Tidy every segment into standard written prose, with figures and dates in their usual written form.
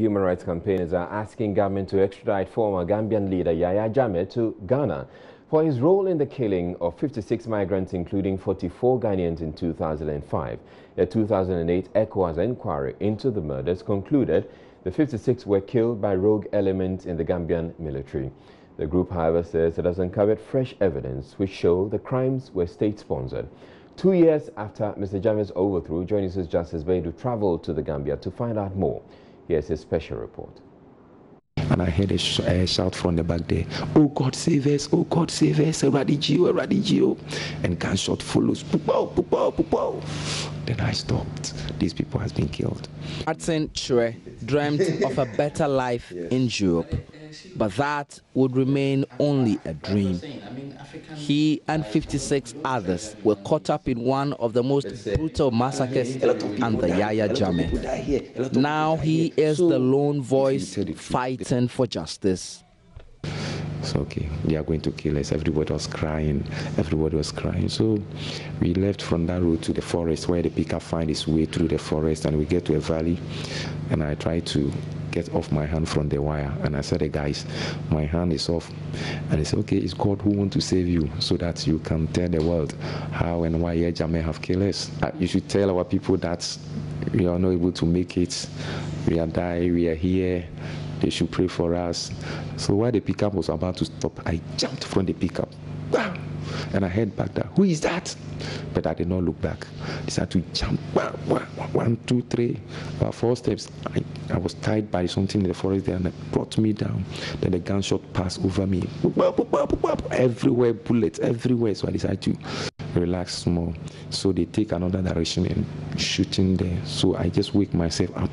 Human rights campaigners are asking government to extradite former Gambian leader Jammeh to Ghana for his role in the killing of 56 migrants, including 44 Ghanaians in 2005. A 2008 ECOWAS inquiry into the murders concluded the 56 were killed by rogue elements in the Gambian military. The group, however, says it has uncovered fresh evidence which show the crimes were state-sponsored. 2 years after Mr. Jammeh's overthrow, Joining us Justice Baidu traveled to the Gambia to find out more. Here's his special report. And I heard a shout from the back there, "Oh God, save us! Oh God, save us! Eradigio, Eradigio!" And gunshot follows. Pupo, pupo, pupo. Then I stopped. These people has been killed. Martin Chue dreamt of a better life in Europe, but that would remain only a dream. He and 56 others were caught up in one of the most brutal massacres under Jammeh. Now he is the lone voice fighting for justice. It's okay, they are going to kill us. Everybody was crying. Everybody was crying. So we left from that road to the forest where the pickup finds its way through the forest, and we get to a valley, and I try to get off my hand from the wire, and I said, "Hey guys, my hand is off." And they said, "Okay, it's God who wants to save you so that you can tell the world how and why Jammeh have killed us. You should tell our people that we are not able to make it. We are dying, we are here. They should pray for us." So while the pickup was about to stop, I jumped from the pickup. And I heard back there, "Who is that?" But I did not look back. I decided to jump. 1, 2, 3, about 4 steps. I was tied by something in the forest there, and it brought me down. Then the gunshot passed over me. Everywhere, bullets everywhere. So I decided to relax small. So they take another direction and shooting there. So I just wake myself up,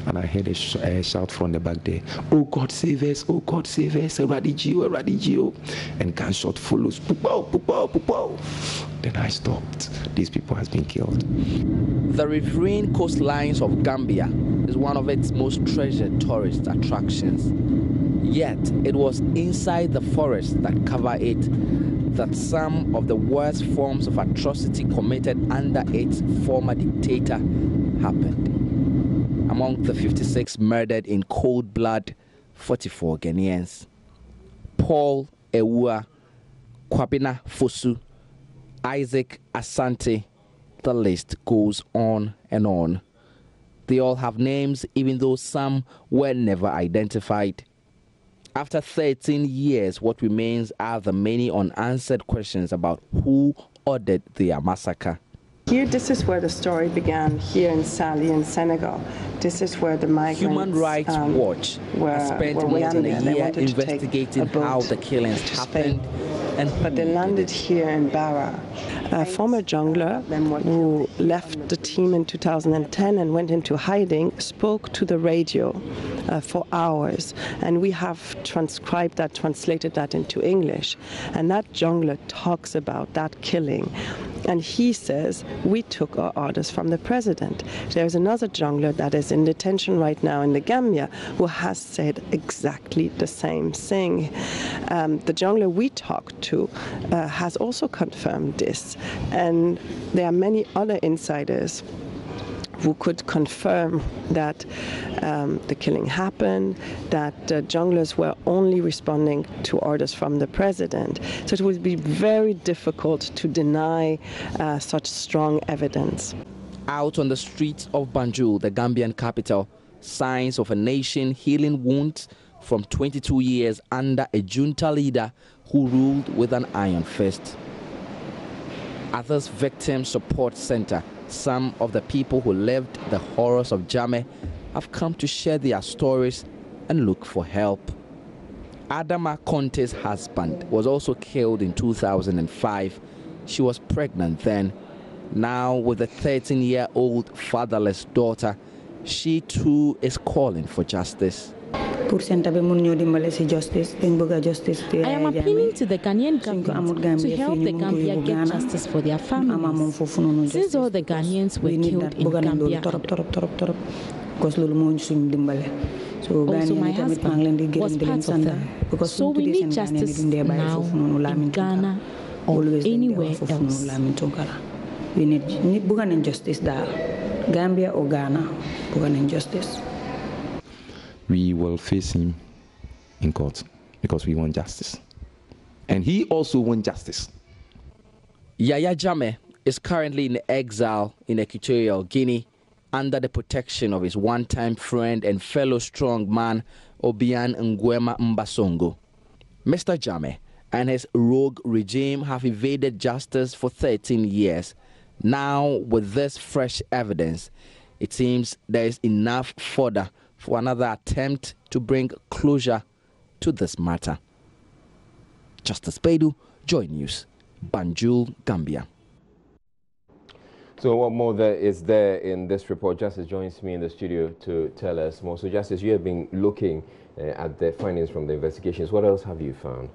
and I heard a shout from the back there, "Oh God, save us! Oh God, save us! Eradigio, Eradigio!" And gunshot follows. Pupo, pupo, pupo. Then I stopped. These people has been killed. The riverine coastlines of Gambia is one of its most treasured tourist attractions. Yet it was inside the forest that cover it that some of the worst forms of atrocity committed under its former dictator happened. Among the 56 murdered in cold blood, 44 Ghanaians. Paul Ewua, Kwabena Fosu, Isaac Asante, the list goes on and on. They all have names, even though some were never identified. After 13 years, what remains are the many unanswered questions about who ordered their massacre. Here, this is where the story began, here in Sali in Senegal. This is where the migrants... Human Rights Watch has spent more than a year investigating how the killings happened. But they landed here in Barra. A former jungler who left the team in 2010 and went into hiding spoke to the radio for hours. And we have transcribed that, translated that into English. And that jungler talks about that killing. And he says, "We took our orders from the president." There's another jungler that is in detention right now in the Gambia who has said exactly the same thing. The jungler we talked to has also confirmed this. And there are many other insiders who could confirm that the killing happened, that junglers were only responding to orders from the president. So it would be very difficult to deny such strong evidence. Out on the streets of Banjul, the Gambian capital, signs of a nation healing wounds from 22 years under a junta leader who ruled with an iron fist. At this victim support center, some of the people who lived the horrors of Jammeh have come to share their stories and look for help. Adama Conte's husband was also killed in 2005. She was pregnant then. Now, with a 13-year-old fatherless daughter, she too is calling for justice. I am appealing to the Ghanaian government to help the Gambia get justice for their families, since all the Ghanaians were killed in Gambia. Also, my husband was part of them, so we need justice now in Ghana or anywhere else. We need justice there, Gambia or Ghana, justice. we will face him in court because we want justice. And he also wants justice. Yahya Jammeh is currently in exile in Equatorial Guinea under the protection of his one-time friend and fellow strongman Obian Nguema Mbasongo. Mr. Jammeh and his rogue regime have evaded justice for 13 years. Now, with this fresh evidence, it seems there is enough fodder for another attempt to bring closure to this matter. Justice Beidou, Joy News, Banjul, Gambia. So what more is there in this report? Justice joins me in the studio to tell us more. So Justice, you have been looking at the findings from the investigations. What else have you found?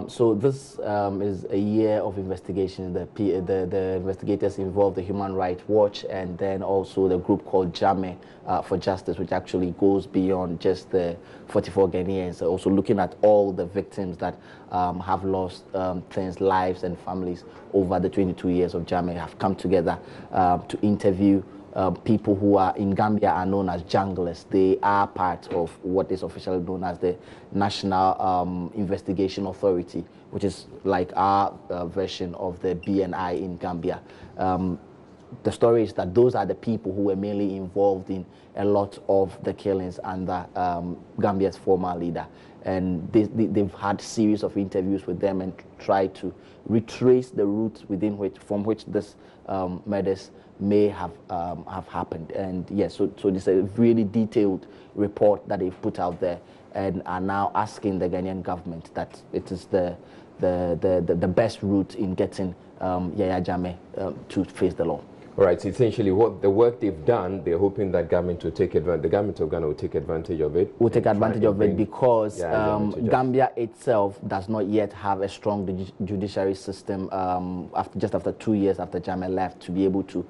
So this is a year of investigation. The investigators involved the Human Rights Watch and then also the group called Jammeh for Justice, which actually goes beyond just the 44 Ghanaians, also looking at all the victims that have lost lives and families over the 22 years of Jammeh, have come together to interview people who are in Gambia are known as junglers. They are part of what is officially known as the National Investigation Authority, which is like our version of the BNI in Gambia. The story is that those are the people who were mainly involved in a lot of the killings under Gambia's former leader. And they've had series of interviews with them and tried to retrace the route from which this murders may have happened. And yes, so this is a really detailed report that they've put out there and are now asking the Ghanaian government that it is the best route in getting Yahya Jammeh to face the law. All right, so essentially what the work they've done, they're hoping that government will take advantage, the government of Ghana will take advantage of it. Will take advantage of it because Gambia itself does not yet have a strong judiciary system after 2 years after Jammeh left to be able to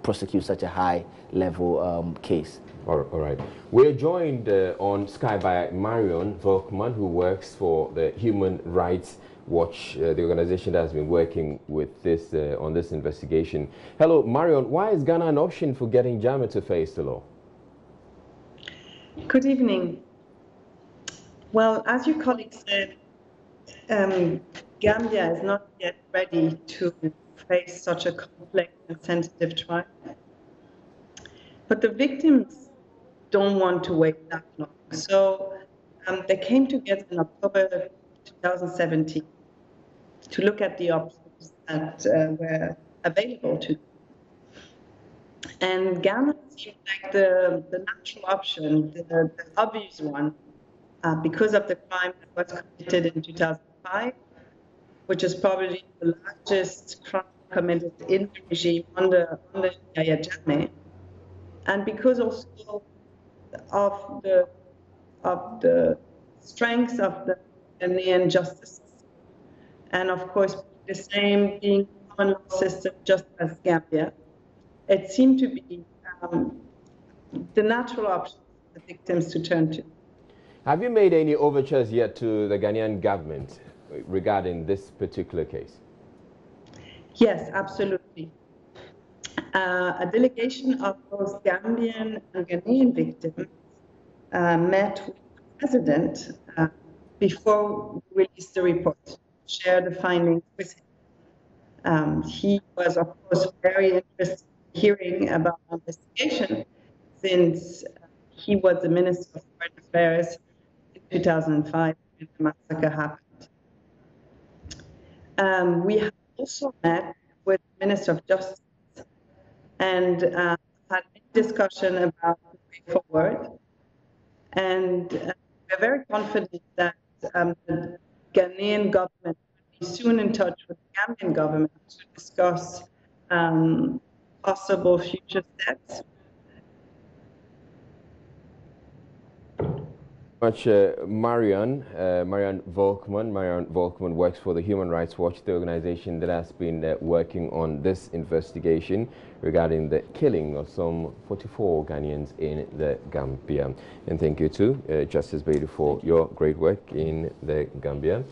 prosecute such a high-level case. All right. We're joined on Sky by Marion Volkman, who works for the Human Rights Watch, the organization that has been working with this on this investigation. Hello, Marion. Why is Ghana an option for getting Jammeh to face the law? Good evening. Well, as your colleague said, Gambia is not yet ready to face such a complex and sensitive trial. But the victims don't want to wait that long. So they came together in October 2017 to look at the options that were available to them. And Ghana seemed like the natural option, the obvious one, because of the crime that was committed in 2005, which is probably the largest crime committed in the regime under Yahya Jammeh, and because also of the strengths of the Ghanaian justice system, and of course the same being common law system just as Gambia, it seemed to be the natural option for the victims to turn to. Have you made any overtures yet to the Ghanaian government regarding this particular case? Yes, absolutely. A delegation of both Gambian and Ghanaian victims met with the president before we released the report, share the findings with him. He was, of course, very interested in hearing about the investigation since he was the Minister of Foreign Affairs in 2005 when the massacre happened. We have also met with the Minister of Justice and had a discussion about the way forward. And we're very confident that the Ghanaian government will be soon in touch with the Gambian government to discuss possible future steps. Much, Marion Volkman. Marion Volkman works for the Human Rights Watch, the organization that has been working on this investigation regarding the killing of some 44 Ghanaians in the Gambia. And thank you too, Justice Beidou, for your great work in the Gambia.